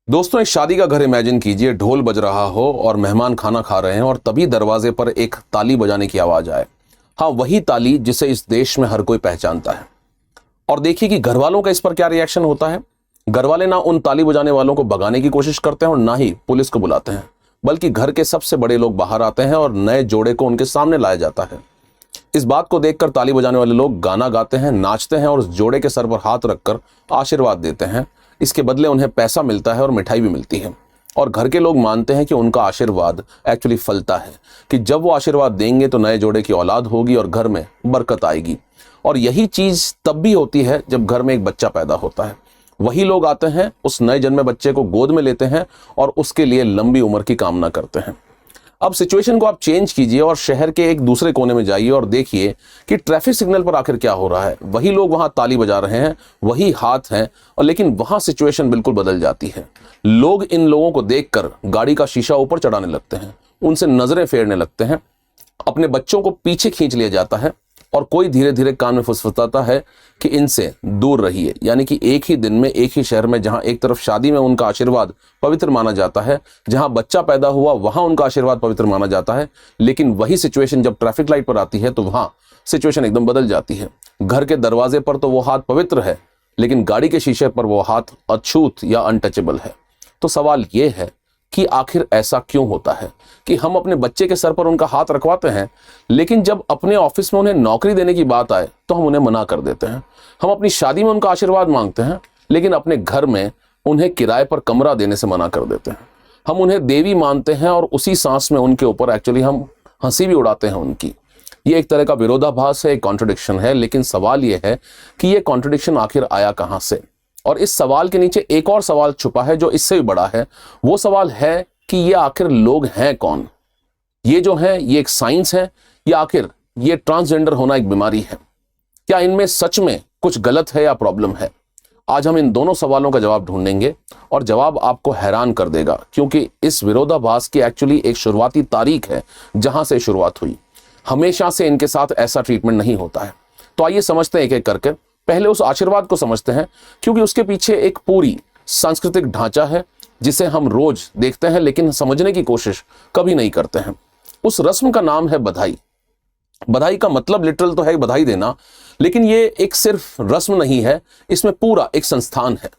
दोस्तों, एक शादी का घर इमेजिन कीजिए। ढोल बज रहा हो और मेहमान खाना खा रहे हैं और तभी दरवाजे पर एक ताली बजाने की आवाज आए। हाँ, वही ताली जिसे इस देश में हर कोई पहचानता है। और देखिए कि घर वालों का इस पर क्या रिएक्शन होता है। घर वाले ना उन ताली बजाने वालों को भगाने की कोशिश करते हैं और ना ही पुलिस को बुलाते हैं, बल्कि घर के सबसे बड़े लोग बाहर आते हैं और नए जोड़े को उनके सामने लाया जाता है। इस बात को देखकर ताली बजाने वाले लोग गाना गाते हैं, नाचते हैं और उस जोड़े के सर पर हाथ रखकर आशीर्वाद देते हैं। इसके बदले उन्हें पैसा मिलता है और मिठाई भी मिलती है। और घर के लोग मानते हैं कि उनका आशीर्वाद एक्चुअली फलता है, कि जब वो आशीर्वाद देंगे तो नए जोड़े की औलाद होगी और घर में बरकत आएगी। और यही चीज तब भी होती है जब घर में एक बच्चा पैदा होता है। वही लोग आते हैं, उस नए जन्मे बच्चे को गोद में लेते हैं और उसके लिए लंबी उम्र की कामना करते हैं। अब सिचुएशन को आप चेंज कीजिए और शहर के एक दूसरे कोने में जाइए और देखिए कि ट्रैफिक सिग्नल पर आखिर क्या हो रहा है। वही लोग वहां ताली बजा रहे हैं, वही हाथ हैं, और लेकिन वहां सिचुएशन बिल्कुल बदल जाती है। लोग इन लोगों को देखकर गाड़ी का शीशा ऊपर चढ़ाने लगते हैं, उनसे नजरें फेरने लगते हैं, अपने बच्चों को पीछे खींच लिया जाता है और कोई धीरे धीरे कान में फुसफुसाता है कि इनसे दूर रहिए। यानी कि एक ही दिन में, एक ही शहर में, जहां एक तरफ शादी में उनका आशीर्वाद पवित्र माना जाता है, जहां बच्चा पैदा हुआ वहां उनका आशीर्वाद पवित्र माना जाता है, लेकिन वही सिचुएशन जब ट्रैफिक लाइट पर आती है तो वहां सिचुएशन एकदम बदल जाती है। घर के दरवाजे पर तो वो हाथ पवित्र है, लेकिन गाड़ी के शीशे पर वो हाथ अछूत या अनटचेबल है। तो सवाल ये है कि आखिर ऐसा क्यों होता है कि हम अपने बच्चे के सर पर उनका हाथ रखवाते हैं, लेकिन जब अपने ऑफिस में उन्हें नौकरी देने की बात आए तो हम उन्हें मना कर देते हैं। हम अपनी शादी में उनका आशीर्वाद मांगते हैं, लेकिन अपने घर में उन्हें किराए पर कमरा देने से मना कर देते हैं। हम उन्हें देवी मानते हैं और उसी सांस में उनके ऊपर एक्चुअली हम हंसी भी उड़ाते हैं उनकी। ये एक तरह का विरोधाभास है, एक कॉन्ट्रडिक्शन है। लेकिन सवाल यह है कि ये कॉन्ट्रडिक्शन आखिर आया कहां से। और इस सवाल के नीचे एक और सवाल छुपा है जो इससे भी बड़ा है। वो सवाल है कि ये आखिर लोग हैं कौन। ये जो है ये एक साइंस है या आखिर ये ट्रांसजेंडर होना एक बीमारी है। क्या इनमें सच में कुछ गलत है या प्रॉब्लम है? आज हम इन दोनों सवालों का जवाब ढूंढेंगे और जवाब आपको हैरान कर देगा, क्योंकि इस विरोधाभास की एक्चुअली एक शुरुआती तारीख है जहां से शुरुआत हुई। हमेशा से इनके साथ ऐसा ट्रीटमेंट नहीं होता है। तो आइए समझते हैं एक एक करके। पहले उस आशीर्वाद को समझते हैं, क्योंकि उसके पीछे एक पूरी सांस्कृतिक ढांचा है जिसे हम रोज देखते हैं लेकिन समझने की कोशिश कभी नहीं करते हैं। उस रस्म का नाम है बधाई। बधाई का मतलब लिटरल तो है बधाई देना, लेकिन ये एक सिर्फ रस्म नहीं है, इसमें पूरा एक संस्थान है।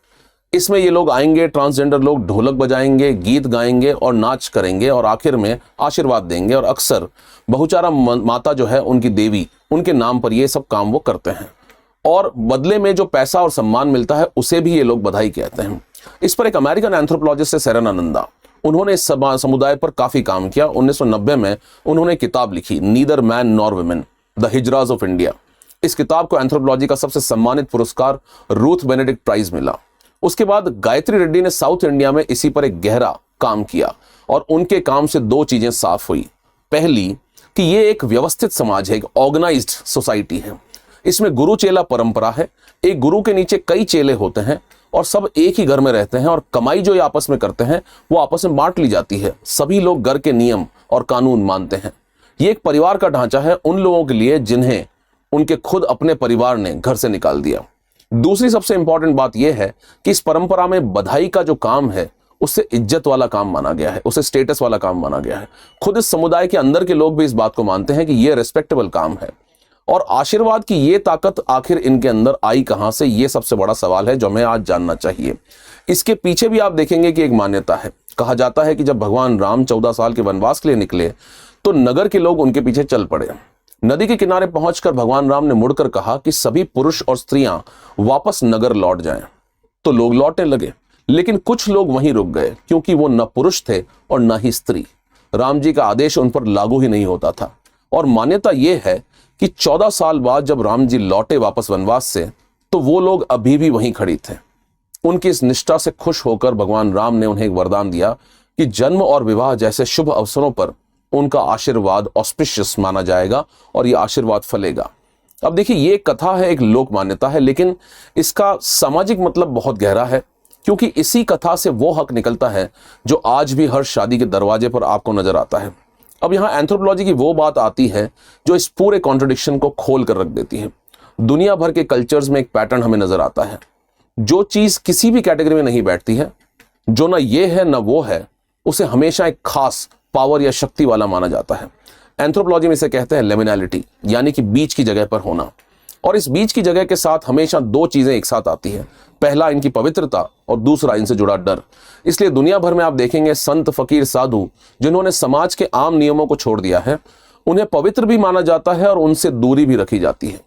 इसमें ये लोग आएंगे, ट्रांसजेंडर लोग ढोलक बजाएंगे, गीत गाएंगे और नाच करेंगे और आखिर में आशीर्वाद देंगे। और अक्सर बहुचारा माता जो है, उनकी देवी, उनके नाम पर ये सब काम वो करते हैं। और बदले में जो पैसा और सम्मान मिलता है उसे भी ये लोग बधाई कहते हैं। इस पर एक अमेरिकन एंथ्रोपोलॉजिस्ट है सेरेन आनंदा। उन्होंने इस समुदाय पर काफी काम किया। 1990 में उन्होंने किताब लिखी, neither man nor women, the hijras of India. इस किताब को एंथ्रोपोलॉजी का सबसे सम्मानित पुरस्कार रूथ बेनेडिक्ट प्राइज मिला। उसके बाद गायत्री रेड्डी ने साउथ इंडिया में इसी पर एक गहरा काम किया और उनके काम से दो चीजें साफ हुई। पहली कि ये एक व्यवस्थित समाज है, एक ऑर्गेनाइज्ड सोसाइटी है। इसमें गुरु चेला परंपरा है। एक गुरु के नीचे कई चेले होते हैं और सब एक ही घर में रहते हैं और कमाई जो ये आपस में करते हैं वो आपस में बांट ली जाती है। सभी लोग घर के नियम और कानून मानते हैं। ये एक परिवार का ढांचा है उन लोगों के लिए जिन्हें उनके खुद अपने परिवार ने घर से निकाल दिया। दूसरी सबसे इंपॉर्टेंट बात यह है कि इस परंपरा में बधाई का जो काम है उससे इज्जत वाला काम माना गया है, उसे स्टेटस वाला काम माना गया है। खुद इस समुदाय के अंदर के लोग भी इस बात को मानते हैं कि यह रिस्पेक्टेबल काम है। और आशीर्वाद की ये ताकत आखिर इनके अंदर आई कहां से, ये सबसे बड़ा सवाल है जो हमें आज जानना चाहिए। इसके पीछे भी आप देखेंगे कि एक मान्यता है। कहा जाता है कि जब भगवान राम 14 साल के वनवास के लिए निकले तो नगर के लोग उनके पीछे चल पड़े। नदी के किनारे पहुंचकर भगवान राम ने मुड़कर कहा कि सभी पुरुष और स्त्रियां वापस नगर लौट जाएं। तो लोग लौटने लगे, लेकिन कुछ लोग वहीं रुक गए, क्योंकि वो न पुरुष थे और न ही स्त्री। राम जी का आदेश उन पर लागू ही नहीं होता था। और मान्यता यह है कि 14 साल बाद जब राम जी लौटे वापस वनवास से, तो वो लोग अभी भी वहीं खड़ी थे। उनकी इस निष्ठा से खुश होकर भगवान राम ने उन्हें एक वरदान दिया कि जन्म और विवाह जैसे शुभ अवसरों पर उनका आशीर्वाद ऑस्पिशियस माना जाएगा और यह आशीर्वाद फलेगा। अब देखिए, ये एक कथा है, एक लोक मान्यता है, लेकिन इसका सामाजिक मतलब बहुत गहरा है, क्योंकि इसी कथा से वो हक निकलता है जो आज भी हर शादी के दरवाजे पर आपको नजर आता है। अब यहां एंथ्रोपोलॉजी की वो बात आती है जो इस पूरे कॉन्ट्रडिक्शन को खोल कर रख देती है। दुनिया भर के कल्चर्स में एक पैटर्न हमें नजर आता है। जो चीज किसी भी कैटेगरी में नहीं बैठती है, जो ना ये है ना वो है, उसे हमेशा एक खास पावर या शक्ति वाला माना जाता है। एंथ्रोपोलॉजी में इसे कहते हैं लिमिनैलिटी, यानी कि बीच की जगह पर होना। और इस बीच की जगह के साथ हमेशा दो चीजें एक साथ आती है, पहला इनकी पवित्रता और दूसरा इनसे जुड़ा डर। इसलिए दुनिया भर में आप देखेंगे संत, फकीर, साधु जिन्होंने समाज के आम नियमों को छोड़ दिया है, उन्हें पवित्र भी माना जाता है और उनसे दूरी भी रखी जाती है।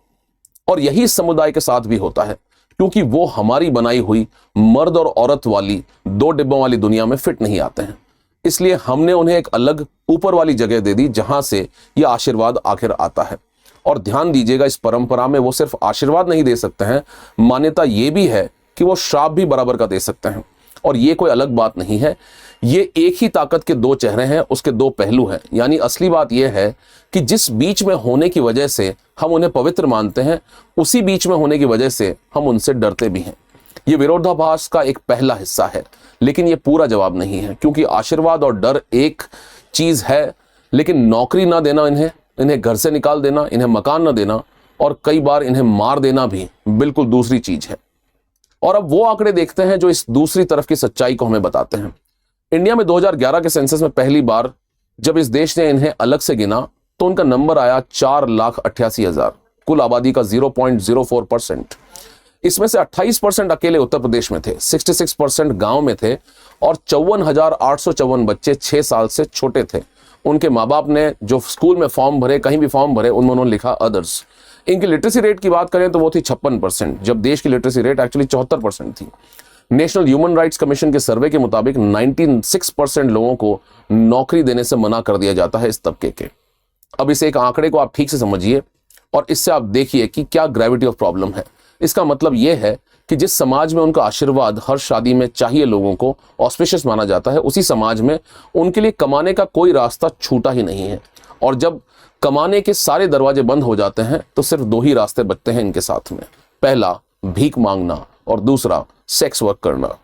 और यही समुदाय के साथ भी होता है, क्योंकि वो हमारी बनाई हुई मर्द और औरत वाली दो डिब्बों वाली दुनिया में फिट नहीं आते हैं। इसलिए हमने उन्हें एक अलग ऊपर वाली जगह दे दी, जहां से यह आशीर्वाद आखिर आता है। और ध्यान दीजिएगा, इस परंपरा में वो सिर्फ आशीर्वाद नहीं दे सकते हैं, मान्यता ये भी है कि वो श्राप भी बराबर का दे सकते हैं। और ये कोई अलग बात नहीं है, ये एक ही ताकत के दो चेहरे हैं, उसके दो पहलू हैं। यानी असली बात यह है कि जिस बीच में होने की वजह से हम उन्हें पवित्र मानते हैं, उसी बीच में होने की वजह से हम उनसे डरते भी हैं। ये विरोधाभास का एक पहला हिस्सा है, लेकिन ये पूरा जवाब नहीं है, क्योंकि आशीर्वाद और डर एक चीज है, लेकिन नौकरी ना देना, इन्हें घर से निकाल देना, इन्हें मकान ना देना और कई बार इन्हें मार देना भी बिल्कुल दूसरी चीज है। और अब वो आंकड़े देखते हैं जो इस दूसरी तरफ की सच्चाई को हमें बताते हैं। इंडिया में 2011 के सेंसस में पहली बार जब इस देश ने इन्हें अलग से गिना, तो उनका नंबर आया 4,88,000, कुल आबादी का 0.04%। इसमें से 28% अकेले उत्तर प्रदेश में थे, 66% गांव में थे और 54,854 बच्चे 6 साल से छोटे थे। उनके माँ बाप ने जो स्कूल में फॉर्म भरे, कहीं भी फॉर्म भरे, उनमें उन्होंने लिखा अदर्स। इनकी लिटरेसी रेट की बात करें तो वो थी 56%, जब देश की लिटरेसी रेट एक्चुअली 74% थी। नेशनल ह्यूमन राइट्स कमीशन के सर्वे के मुताबिक 96% लोगों को नौकरी देने से मना कर दिया जाता है इस तबके के। अब इस एक आंकड़े को आप ठीक से समझिए और इससे आप देखिए कि क्या ग्रेविटी ऑफ प्रॉब्लम है। इसका मतलब यह है कि जिस समाज में उनका आशीर्वाद हर शादी में चाहिए लोगों को ऑस्पिशियस माना जाता है, उसी समाज में उनके लिए कमाने का कोई रास्ता छूटा ही नहीं है। और जब कमाने के सारे दरवाजे बंद हो जाते हैं तो सिर्फ दो ही रास्ते बचते हैं इनके साथ में, पहला भीख मांगना और दूसरा सेक्स वर्क करना।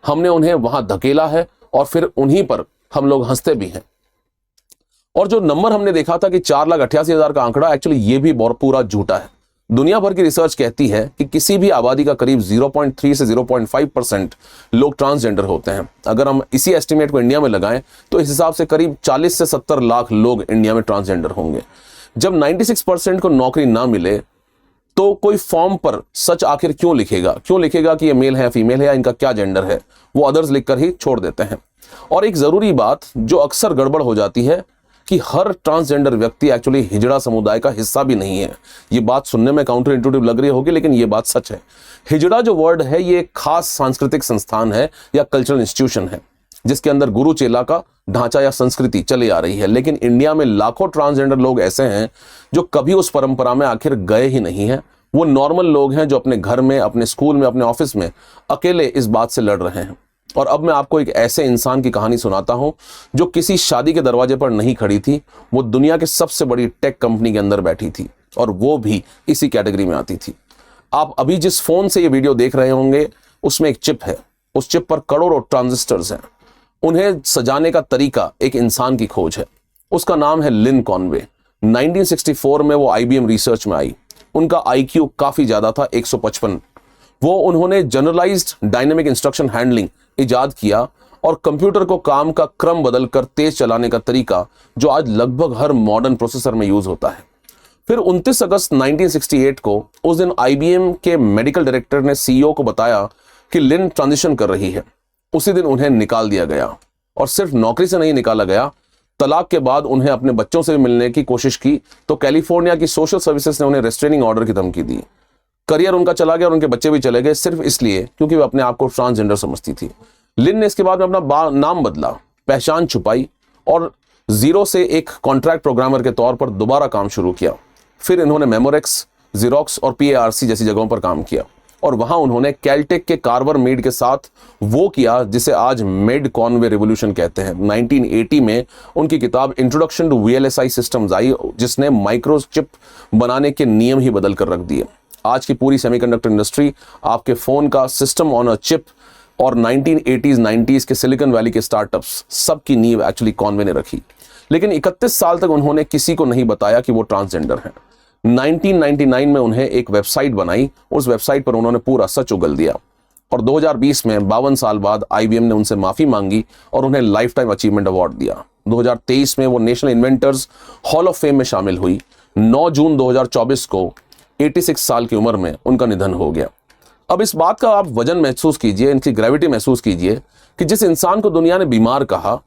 हमने उन्हें वहां धकेला है और फिर उन्हीं पर हम लोग हंसते भी हैं। और जो नंबर हमने देखा था कि 4,88,000 का आंकड़ा, एक्चुअली ये भी पूरा झूठा है। दुनिया भर की रिसर्च कहती है कि किसी भी आबादी का करीब 0.3 से 0.5% लोग ट्रांसजेंडर होते हैं। अगर हम इसी एस्टिमेट को इंडिया में लगाएं तो इस हिसाब से करीब 40 से 70 लाख लोग इंडिया में ट्रांसजेंडर होंगे। जब 96% को नौकरी ना मिले तो कोई फॉर्म पर सच आखिर क्यों लिखेगा कि ये मेल है, फीमेल है या इनका क्या जेंडर है, वो अदर्स लिखकर ही छोड़ देते हैं। और एक जरूरी बात जो अक्सर गड़बड़ हो जाती है कि हर ट्रांसजेंडर व्यक्ति एक्चुअली हिजड़ा समुदाय का हिस्सा भी नहीं है। ये बात सुनने में काउंटर इंट्यूटिव लग रही होगी, लेकिन ये बात सच है। हिजड़ा जो वर्ड है ये एक खास सांस्कृतिक संस्थान है या कल्चरल इंस्टीट्यूशन है, जिसके अंदर गुरु चेला का ढांचा या संस्कृति चली आ रही है। लेकिन इंडिया में लाखों ट्रांसजेंडर लोग ऐसे हैं जो कभी उस परंपरा में आखिर गए ही नहीं है। वो नॉर्मल लोग हैं जो अपने घर में, अपने स्कूल में, अपने ऑफिस में अकेले इस बात से लड़ रहे हैं। और अब मैं आपको एक ऐसे इंसान की कहानी सुनाता हूं जो किसी शादी के दरवाजे पर नहीं खड़ी थी, वो दुनिया के सबसे बड़ी टेक कंपनी के अंदर बैठी थी और वो भी इसी कैटेगरी में आती थी। आप अभी जिस फोन से ये वीडियो देख रहे होंगे उसमें एक चिप है, उस चिप पर करोड़ों ट्रांजिस्टर्स हैं। उन्हें सजाने का तरीका एक इंसान की खोज है, उसका नाम है लिन कॉनवे। 1964 में वो IBM रिसर्च में आई। उनका IQ काफी ज्यादा था, 155। उन्होंने जनरलाइज्ड डायनेमिक इंस्ट्रक्शन हैंडलिंग इजाद किया और कंप्यूटर को काम का क्रम बदलकर तेज चलाने का तरीका जो आज लगभग हर मॉडर्न प्रोसेसर में यूज होता है। फिर 29 अगस्त 1968 को उस दिन IBM के मेडिकल डायरेक्टर ने CEO को बताया कि लिन ट्रांजिशन कर रही है। उसी दिन उन्हें निकाल दिया गया और सिर्फ नौकरी से नहीं निकाला गया, तलाक के बाद उन्हें अपने बच्चों से भी मिलने की कोशिश की तो कैलिफोर्निया की सोशल सर्विसेज ने उन्हें रेस्ट्रेनिंग ऑर्डर की धमकी दी। करियर उनका चला गया और उनके बच्चे भी चले गए, सिर्फ इसलिए क्योंकि वे अपने आप को ट्रांसजेंडर समझती थी। लिन ने इसके बाद में अपना नाम बदला, पहचान छुपाई और जीरो से एक कॉन्ट्रैक्ट प्रोग्रामर के तौर पर दोबारा काम शुरू किया। फिर इन्होंने मेमोरेक्स, जीरोक्स और PARC जैसी जगहों पर काम किया और वहां उन्होंने कैलटेक के कार्वर मेड के साथ वो किया जिसे आज मेड कॉनवे रिवोल्यूशन कहते हैं। 1980 में उनकी किताब इंट्रोडक्शन टू VLSI सिस्टम्स आई, जिसने माइक्रोचिप बनाने के नियम ही बदल कर रख दिए। आज की पूरी सेमीकंडक्टर इंडस्ट्री आपके फोन का सिस्टम ऑन अ चिप और 1980s 90s के सिलिकॉन वैली के स्टार्टअप्स सबकी नींव एक्चुअली कॉनवे ने रखी। लेकिन 31 साल तक उन्होंने किसी को नहीं बताया कि वो ट्रांसजेंडर हैं। 1999 में उन्हें एक वेबसाइट बनाई, उस वेबसाइट पर उन्होंने पूरा सच उगल दिया और 2020 में 52 साल बाद IBM ने उनसे माफी मांगी और उन्हें लाइफ टाइम अचीवमेंट अवार्ड दिया। 2023 में वो national inventors hall of fame में शामिल हुई। 9 जून 2024 को 86 साल की उम्र में उनका निधन हो गया। अब इस बात का आप वजन महसूस कीजिए, इनकी ग्रेविटी महसूस कीजिए कि जिस इंसान को दुनिया ने बीमार कहा,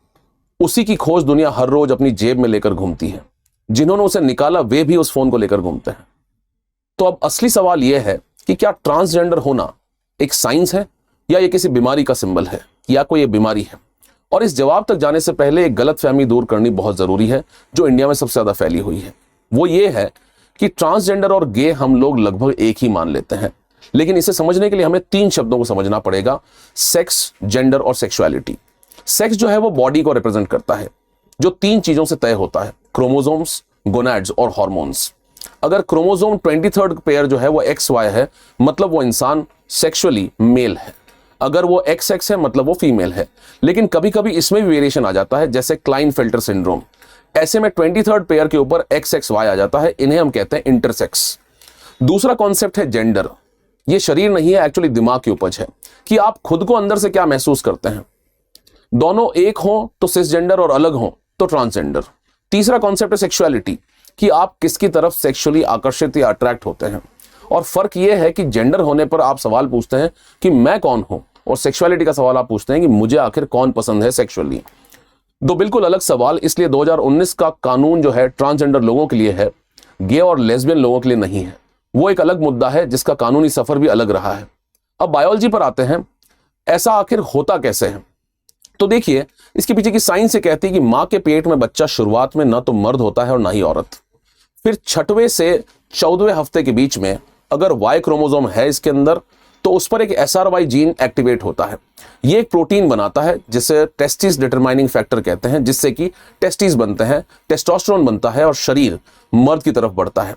उसी की खोज दुनिया हर रोज अपनी जेब में लेकर घूमती है। जिन्होंने उसे निकाला वे भी उस फोन को लेकर घूमते हैं। तो अब असली सवाल यह है कि क्या ट्रांसजेंडर होना एक साइंस है या ये किसी बीमारी का सिंबल है, या कोई ये बीमारी है? और इस जवाब तक जाने से पहले एक गलतफहमी दूर करनी बहुत जरूरी है जो इंडिया में सबसे ज्यादा फैली हुई है। वो ये है कि ट्रांसजेंडर और गे हम लोग लगभग एक ही मान लेते हैं, लेकिन इसे समझने के लिए हमें 3 शब्दों को समझना पड़ेगा: सेक्स, जेंडर और सेक्सुअलिटी। सेक्स जो है वो बॉडी को रिप्रेजेंट करता है, जो 3 चीजों से तय होता है: क्रोमोसोम्स, गोनैड्स और हार्मोन्स। अगर क्रोमोसोम 23rd पेयर जो है वो XY है, मतलब वो इंसान सेक्सुअली मेल है। अगर वो XX है, मतलब वो फीमेल है। लेकिन कभी कभी इसमें भी वेरिएशन आ जाता है, जैसे क्लाइनफेल्टर सिंड्रोम। ऐसे में 23rd पेयर के ऊपर XXY आ जाता है, इन्हें हम कहते हैं इंटरसेक्स। दूसरा कॉन्सेप्ट है जेंडर। ये शरीर नहीं है, एक्चुअली दिमाग की उपज है कि आप खुद को अंदर से क्या महसूस करते हैं। दोनों एक हो तो सिसजेंडर और अलग हो तो ट्रांसजेंडर। तीसरा कॉन्सेप्ट है सेक्सुअलिटी, कि आप किसकी तरफ सेक्सुअली आकर्षित या अट्रैक्ट होते हैं। और फर्क यह है कि जेंडर होने पर आप सवाल पूछते हैं कि मैं कौन हूं, और सेक्सुअलिटी का सवाल आप पूछते हैं कि मुझे आखिर कौन पसंद है सेक्सुअली। दो बिल्कुल अलग सवाल। इसलिए 2019 का कानून जो है ट्रांसजेंडर लोगों के लिए है, गे और लेस्बियन लोगों के लिए नहीं है। वो एक अलग मुद्दा है जिसका कानूनी सफर भी अलग रहा है। अब बायोलॉजी पर आते हैं, ऐसा आखिर होता कैसे है? तो देखिए, इसके पीछे की साइंस ये कहती है कि मां के पेट में बच्चा शुरुआत में ना तो मर्द होता है और ना ही औरत। फिर 6वें से 14वें हफ्ते के बीच में अगर Y क्रोमोसोम है इसके अंदर, तो उस पर एक SRY जीन एक्टिवेट होता है। ये एक प्रोटीन बनाता है जिसे टेस्टिस डिटरमाइनिंग फैक्टर कहते हैं, जिससे कि टेस्टिस बनते हैं, टेस्टोस्टेरोन बनता है और शरीर मर्द की तरफ बढ़ता है।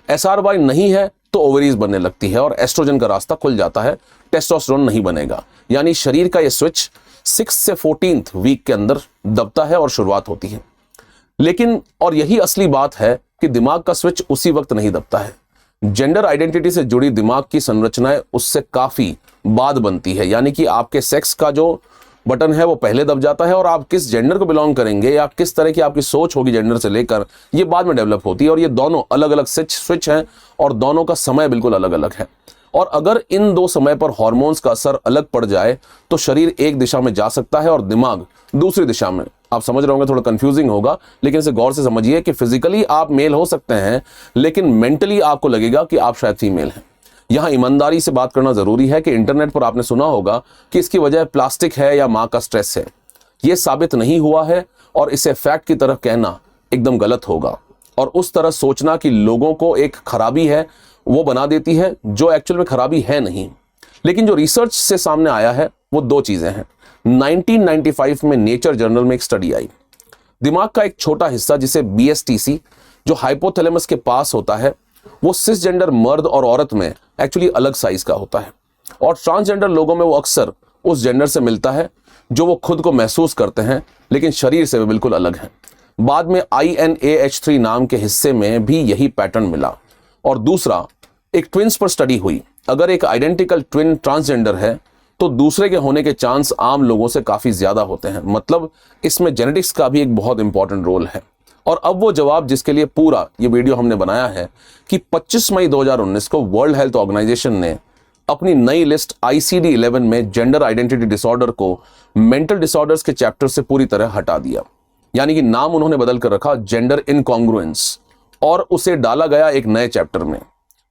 SRY नहीं है तो ओवरीज बनने लगती है और एस्ट्रोजन का रास्ता खुल जाता है, टेस्टोस्टेरोन नहीं बनेगा। यानी शरीर का ये स्विच 6 से 14th वीक के अंदर दबता है और शुरुआत होती है। लेकिन और यही असली बात है कि दिमाग का स्विच उसी वक्त नहीं दबता है। जेंडर आइडेंटिटी से जुड़ी दिमाग की संरचनाएं उससे काफी बाद बनती है। यानी कि आपके सेक्स का जो बटन है वो पहले दब जाता है, और आप किस जेंडर को बिलोंग करेंगे या किस तरह की आपकी सोच होगी जेंडर से लेकर, ये बाद में डेवलप होती है। और ये दोनों अलग अलग स्विच हैं और दोनों का समय बिल्कुल अलग अलग है। और अगर इन 2 समय पर हार्मोन्स का असर अलग पड़ जाए तो शरीर एक दिशा में जा सकता है और दिमाग दूसरी दिशा में। आप समझ रहे होंगे, थोड़ा कंफ्यूजिंग होगा, लेकिन इसे गौर से समझिए कि फिजिकली आप मेल हो सकते हैं, लेकिन मेंटली आपको लगेगा कि आप शायद फीमेल हैं। यहां ईमानदारी से बात करना जरूरी है कि इंटरनेट पर आपने सुना होगा कि इसकी वजह प्लास्टिक है या मां का स्ट्रेस है। यह साबित नहीं हुआ है और इसे फैक्ट की तरह कहना एकदम गलत होगा। और उस तरह सोचना कि लोगों को एक खराबी है वो बना देती है, जो एक्चुअल में खराबी है नहीं। लेकिन जो रिसर्च से सामने आया है वो 2 चीजें हैं। 1995 में नेचर जर्नल में एक स्टडी आई। दिमाग का एक छोटा हिस्सा जिसे BSTC, जो हाइपोथैलेमस के पास होता है, वो सिसजेंडर मर्द और औरत में एक्चुअली अलग साइज का होता है। और ट्रांसजेंडर लोगों में वो अक्सर उस जेंडर से मिलता है जो वो खुद को महसूस करते हैं, लेकिन शरीर से वे बिल्कुल अलग हैं। बाद में INAH3 नाम के हिस्से में भी यही पैटर्न मिला। और दूसरा, एक ट्विंस पर स्टडी हुई। अगर एक आइडेंटिकल ट्विन ट्रांसजेंडर है तो दूसरे के होने के चांस आम लोगों से काफी ज्यादा होते हैं। मतलब इसमें जेनेटिक्स का भी एक बहुत इंपॉर्टेंट रोल है। और अब वो जवाब जिसके लिए पूरा ये वीडियो हमने बनाया है कि 25 मई 2019 को वर्ल्ड हेल्थ ऑर्गेनाइजेशन ने अपनी नई लिस्ट ICD-11 में जेंडर आइडेंटिटी डिसऑर्डर को मेंटल डिसऑर्डर्स के चैप्टर से पूरी तरह हटा दिया। यानी कि नाम उन्होंने बदल कर रखा जेंडर इनकॉन्ग्रुएंस, और उसे डाला गया एक नए चैप्टर में,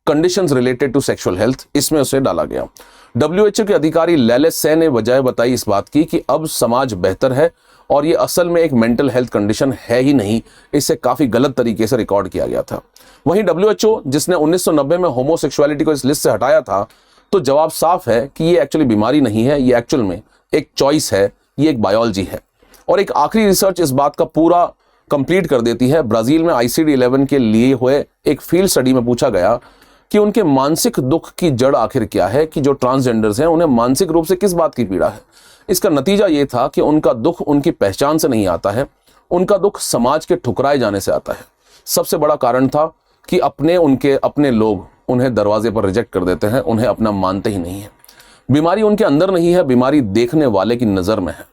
conditions related to sexual health, इसमें उसे डाला गया। WHO के अधिकारी लैले से ने वजह बताई इस बात की कि अब समाज बेहतर है और ये असल में एक मेंटल हेल्थ कंडीशन है ही नहीं, इसे काफी गलत तरीके से रिकॉर्ड किया गया था। वहीं WHO जिसने 1990 में होमोसेक्सुअलिटी को इस लिस्ट से हटाया था, तो जवाब साफ है कि ये एक्चुअली बीमारी नहीं है, ये एक्चुअल में एक चॉइस है, ये एक बायोलॉजी है। और एक आखिरी रिसर्च इस बात का पूरा कंप्लीट कर देती है। ब्राजील में ICD-11 के लिए हुए एक फील्ड स्टडी में पूछा गया कि उनके मानसिक दुख की जड़ आखिर क्या है, कि जो ट्रांसजेंडर्स हैं उन्हें मानसिक रूप से किस बात की पीड़ा है। इसका नतीजा ये था कि उनका दुख उनकी पहचान से नहीं आता है, उनका दुख समाज के ठुकराए जाने से आता है। सबसे बड़ा कारण था कि उनके अपने लोग उन्हें दरवाजे पर रिजेक्ट कर देते हैं, उन्हें अपना मानते ही नहीं है। बीमारी उनके अंदर नहीं है, बीमारी देखने वाले की नजर में है।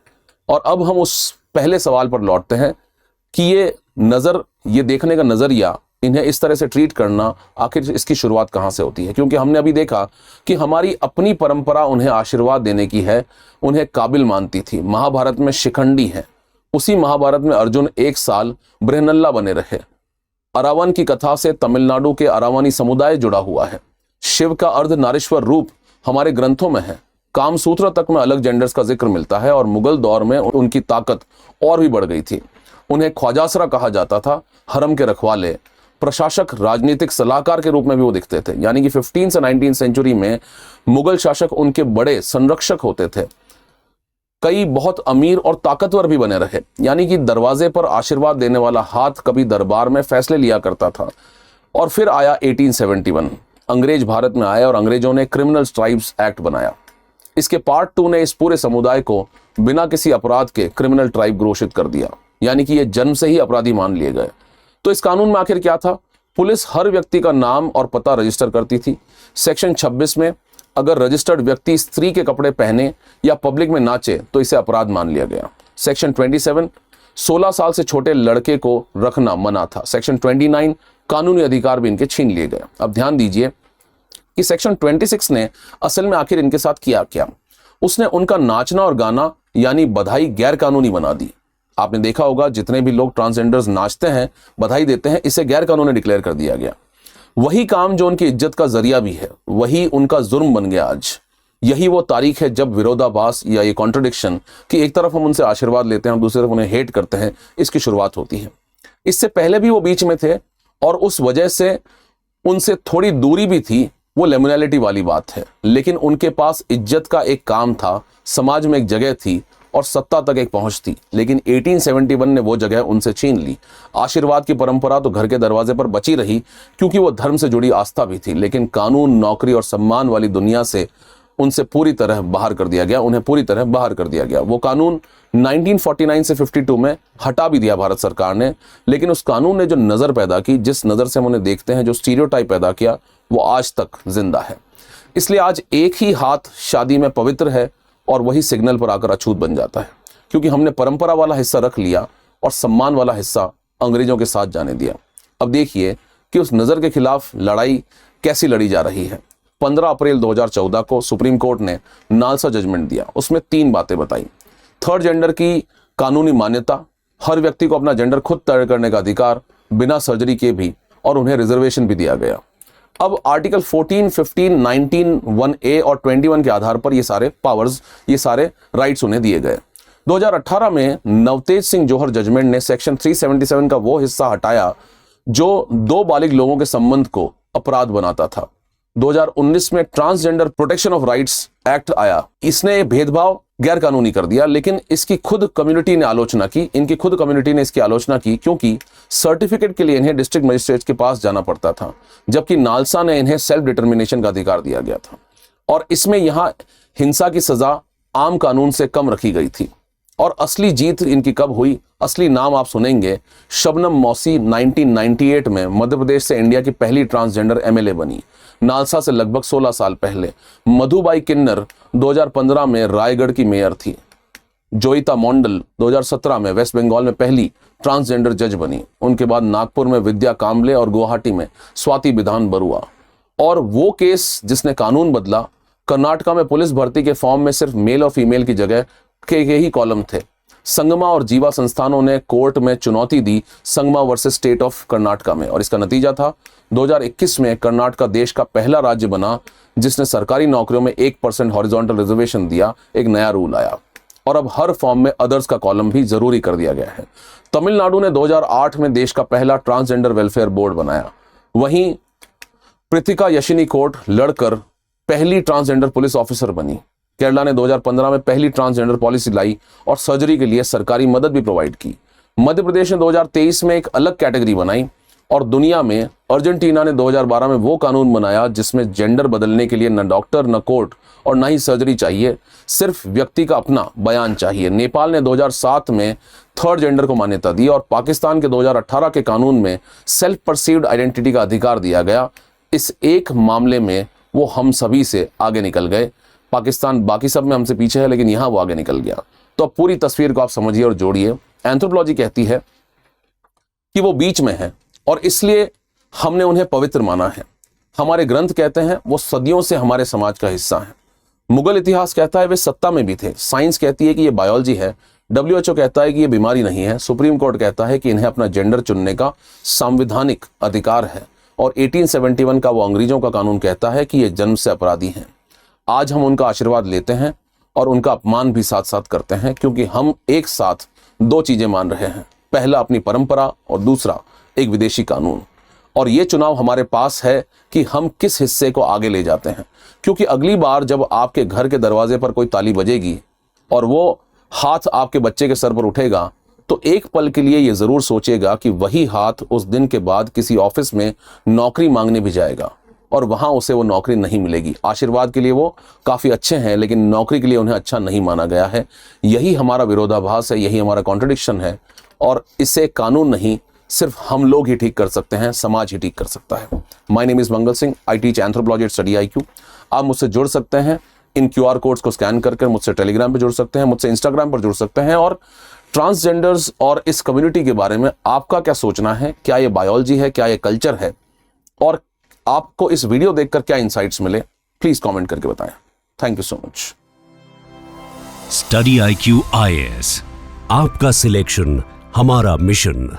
और अब हम उस पहले सवाल पर लौटते हैं कि ये नजर, ये देखने का नजरिया, इन्हें इस तरह से ट्रीट करना, आखिर इसकी शुरुआत कहां से होती है? क्योंकि हमने अभी देखा कि हमारी अपनी परंपरा उन्हें आशीर्वाद देने की है, उन्हें काबिल मानती थी। महाभारत में शिखंडी है, उसी महाभारत में अर्जुन 1 साल बृहनल्ला बने रहे। अरावन की कथा से तमिलनाडु के अरावानी समुदाय जुड़ा हुआ है। शिव का अर्धनारीश्वर रूप हमारे ग्रंथों में है। कामसूत्र तक में अलग जेंडर्स का जिक्र मिलता है और मुगल दौर में उनकी ताकत और भी बढ़ गई थी। उन्हें ख्वाजासरा कहा जाता था, हरम के रखवाले, प्रशासक, राजनीतिक सलाहकार के रूप में भी वो दिखते थे। यानी कि 15 से 19 सेंचुरी में मुगल शासक उनके बड़े संरक्षक होते थे। कई बहुत अमीर और ताकतवर भी बने रहे। यानी कि दरवाजे पर आशीर्वाद देने वाला हाथ कभी दरबार में फैसले लिया करता था। और फिर आया 1871, अंग्रेज भारत में आए और अंग्रेजों ने क्रिमिनल ट्राइब्स एक्ट बनाया। इसके पार्ट 2 ने इस पूरे समुदाय को बिना किसी अपराध के क्रिमिनल ट्राइब घोषित कर दिया। यानी कि ये जन्म से ही अपराधी मान लिए गए। तो इस कानून में आखिर क्या था? पुलिस हर व्यक्ति का नाम और पता रजिस्टर करती थी। सेक्शन 26 में अगर रजिस्टर्ड व्यक्ति स्त्री के कपड़े पहने या पब्लिक में नाचे तो इसे अपराध मान लिया गया। सेक्शन 27, 16 साल से छोटे लड़के को रखना मना था। सेक्शन 29, कानूनी अधिकार भी इनके छीन लिए गए। अब ध्यान दीजिए कि सेक्शन 26 ने असल में आखिर इनके साथ किया क्या? उसने उनका नाचना और गाना यानी बधाई गैर कानूनी बना दी। आपने देखा होगा जितने भी लोग ट्रांसजेंडर्स नाचते हैं, बधाई देते हैं, इसे गैर कानूनी डिक्लेयर कर दिया गया। वही काम जो उनकी इज्जत का जरिया भी है, वही उनका जुर्म बन गया आज। यही वो तारीख है जब विरोधाभास या ये कॉन्ट्रडिक्शन कि एक तरफ हम उनसे आशीर्वाद लेते हैं, हम दूसरी तरफ उन्हें हेट करते हैं, इसकी शुरुआत होती है। इससे पहले भी वो बीच में थे और उस वजह से उनसे थोड़ी दूरी भी थी, वो लेमिनैलिटी वाली बात है। लेकिन उनके पास इज्जत का एक काम था, समाज में एक जगह थी और सत्ता तक एक पहुंच थी। लेकिन 1871 ने वो जगह उनसे छीन ली। आशीर्वाद की परंपरा तो घर के दरवाजे पर बची रही क्योंकि वो धर्म से जुड़ी आस्था भी थी, लेकिन कानून, नौकरी और सम्मान वाली दुनिया से उनसे पूरी तरह बाहर कर दिया गया, उन्हें पूरी तरह बाहर कर दिया गया। वो कानून 1949 से 52 में हटा भी दिया भारत सरकार ने, लेकिन उस कानून ने जो नज़र पैदा की, जिस नज़र से हम उन्हें देखते हैं, जो स्टीरियोटाइप पैदा किया, वो आज तक जिंदा है। इसलिए आज एक ही हाथ शादी में पवित्र है और वही सिग्नल पर आकर अछूत बन जाता है, क्योंकि हमने परंपरा वाला हिस्सा रख लिया और सम्मान वाला हिस्सा अंग्रेजों के साथ जाने दिया। अब देखिए कि उस नज़र के खिलाफ लड़ाई कैसी लड़ी जा रही है। 15 अप्रैल 2014 को सुप्रीम कोर्ट ने नालसा जजमेंट दिया। उसमें 3 बातें बताई। थर्ड जेंडर की कानूनी मान्यता, हर व्यक्ति को अपना जेंडर खुद तय करने का अधिकार बिना सर्जरी के भी, और उन्हें रिजर्वेशन भी दिया गया। अब आर्टिकल 14, 15, 19, 1A और 21 के आधार पर ये सारे पावर्स, ये सारे राइट्स उन्हें दिए गए। 2018 में नवतेज सिंह जोहर जजमेंट ने सेक्शन 377 का वो हिस्सा हटाया जो 2 बालिग लोगों के संबंध को अपराध बनाता था। 2019 में transgender protection of rights act आया। इसने भेदभाव गैर कानूनी कर दिया, लेकिन इसकी खुद कम्युनिटी ने आलोचना की, इनकी खुद कम्युनिटी ने इसकी आलोचना की, क्योंकि सर्टिफिकेट के लिए इन्हें डिस्ट्रिक्ट मजिस्ट्रेट के पास जाना पड़ता था, जबकि नालसा ने इन्हें सेल्फ डिटर्मिनेशन का अधिकार दिया गया था। और इसमें यहां हिंसा की सजा आम कानून से कम रखी गई थी। और असली जीत इनकी कब हुई? असली नाम आप सुनेंगे, शबनम मौसी 1998 में मध्य प्रदेश से इंडिया की पहली ट्रांसजेंडर MLA बनी, नालसा से लगभग 16 साल पहले। मधुबाई किन्नर 2015 में रायगढ़ की मेयर थी। जोईता मंडल 2017 में वेस्ट बंगाल में पहली ट्रांसजेंडर जज बनी। उनके बाद नागपुर में विद्या कामले और गुवाहाटी में स्वाति विधान बरुआ। और वो केस जिसने कानून बदला, कर्नाटका में पुलिस भर्ती के फॉर्म में सिर्फ मेल और फीमेल की जगह के ही कॉलम थे। संगमा और जीवा संस्थानों ने कोर्ट में चुनौती दी Sangma versus state of Karnataka में, और इसका नतीजा था 2021 में कर्नाटका देश का पहला राज्य बना जिसने सरकारी नौकरियों में 1% हॉरिजॉन्टल रिजर्वेशन दिया। एक नया रूल आया और अब हर फॉर्म में अदर्स का कॉलम भी जरूरी कर दिया गया है। तमिलनाडु ने 2008 में देश का पहला ट्रांसजेंडर वेलफेयर बोर्ड बनाया। वहीं पृथिका यशिनी कोर्ट लड़कर पहली ट्रांसजेंडर पुलिस ऑफिसर बनी। केरला ने 2015 में पहली ट्रांसजेंडर पॉलिसी लाई और सर्जरी के लिए सरकारी मदद भी प्रोवाइड की। मध्य प्रदेश ने 2023 में एक अलग कैटेगरी बनाई और दुनिया में अर्जेंटीना ने 2012 में वो कानून बनाया जिसमें जेंडर बदलने के लिए न डॉक्टर, न कोर्ट और न ही सर्जरी चाहिए, सिर्फ व्यक्ति का अपना बयान चाहिए। नेपाल ने 2007 में थर्ड जेंडर को मान्यता दी और पाकिस्तान के 2018 के कानून में सेल्फ परसीव्ड आइडेंटिटी का अधिकार दिया गया। इस एक मामले में वो हम सभी से आगे निकल गए। पाकिस्तान बाकी सब में हमसे पीछे है, लेकिन यहां वो आगे निकल गया। तो अब पूरी तस्वीर को आप समझिए और जोड़िए। एंथ्रोपोलॉजी कहती है कि वो बीच में है और इसलिए हमने उन्हें पवित्र माना है। हमारे ग्रंथ कहते हैं वो सदियों से हमारे समाज का हिस्सा है। मुगल इतिहास कहता है वे सत्ता में भी थे। साइंस कहती है कि ये बायोलॉजी है। WHO कहता है कि ये बीमारी नहीं है। सुप्रीम कोर्ट कहता है कि इन्हें अपना जेंडर चुनने का संवैधानिक अधिकार है। और 1871 का वो अंग्रेजों का कानून कहता है कि ये जन्म से अपराधी हैं। आज हम उनका आशीर्वाद लेते हैं और उनका अपमान भी साथ साथ करते हैं, क्योंकि हम एक साथ दो चीजें मान रहे हैं। पहला अपनी परंपरा और दूसरा एक विदेशी कानून। और ये चुनाव हमारे पास है कि हम किस हिस्से को आगे ले जाते हैं। क्योंकि अगली बार जब आपके घर के दरवाजे पर कोई ताली बजेगी और वो हाथ आपके बच्चे के सर पर उठेगा, तो एक पल के लिए ये जरूर सोचेगा कि वही हाथ उस दिन के बाद किसी ऑफिस में नौकरी मांगने भी जाएगा और वहां उसे वो नौकरी नहीं मिलेगी। आशीर्वाद के लिए वो काफी अच्छे हैं, लेकिन नौकरी के लिए उन्हें अच्छा नहीं माना गया है। यही हमारा विरोधाभास है, यही हमारा कॉन्ट्रडिक्शन है। और इसे कानून नहीं, सिर्फ हम लोग ही ठीक कर सकते हैं, समाज ही ठीक कर सकता है। My name is Mangal Singh. I teach anthropology at study IQ। आप मुझसे जुड़ सकते हैं, इन QR कोड्स को स्कैन करके मुझसे टेलीग्राम पे जुड़ सकते हैं, मुझसे इंस्टाग्राम पर जुड़ सकते हैं। और ट्रांसजेंडर्स और इस कम्युनिटी के बारे में आपका क्या सोचना है? क्या ये बायोलॉजी है, क्या ये कल्चर है, और आपको इस वीडियो देखकर क्या इंसाइट्स मिले, प्लीज कमेंट करके बताएं। Thank you so much. Study IQ IAS, आपका सिलेक्शन हमारा मिशन।